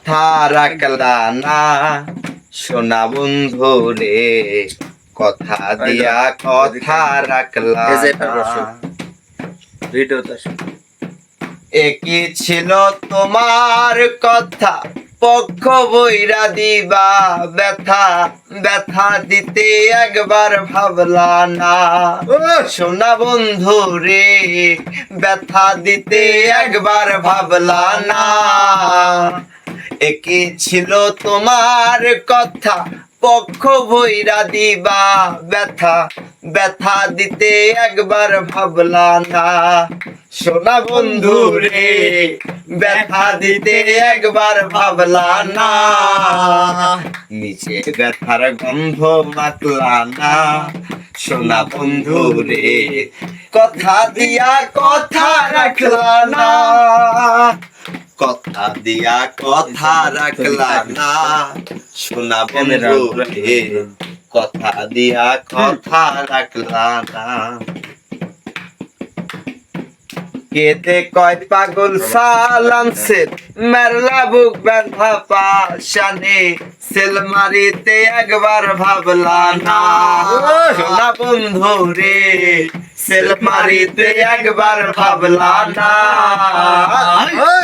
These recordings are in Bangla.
কথা রাখলা না সোনা বন্ধু রে, কথা দিয়া কথা রাখলা না। একই ছিল তোমার কথা, পক্ষ বইরা দিবা ব্যথা, ব্যথা দিতে একবার ভাবলা না সোনা বন্ধু রে, ব্যথা দিতে একবার ভাবলা না। একই ছিল তোমার কথা, পক্ষ বইরা দিবা ব্যথা, ব্যথা দিতে একবার ভাবলা না সোনা বন্ধু রে, ব্যথা দিতে একবার ভাবলা না। নিচে ব্যথার গন্ধ মাতলা না সোনা বন্ধু রে, কথা দিয়া কথা রাখলা না, কথা দিয়া কথা রাখলা না সোনা বন্ধু রে, কথা দিয়া কথা রাখলা না। কেতে কয় পাগল সালাম সেল মেরলা বুক ব্যথা পাশানে, সেল মারিতে একবার ভাবলা না সোনা বন্ধু রে, সেল মারিতে একবার ভাবলা না।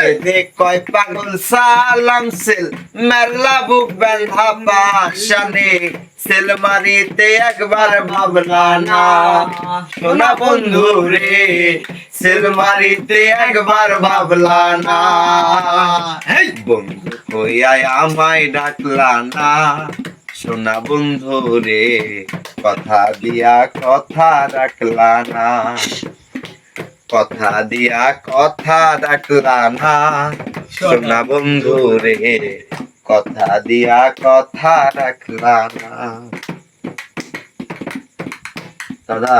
কেতে কয় পাগল সালাম সেল মেরলা বুক ব্যথা পাশানে, সেল মারিতে একবার ভাবলা না সোনা বন্ধু রে, সেল মারিতে একবার ভাবলা না। বন্ধু হইয়া আমায় ডাকলা না সোনা বন্ধু রে, কথা দিয়া কথা রাখলা না, কথা দিয়া কথা রাখলা না সোনা বন্ধু রে, কথা দিয়া কথা রাখলা না। দাদা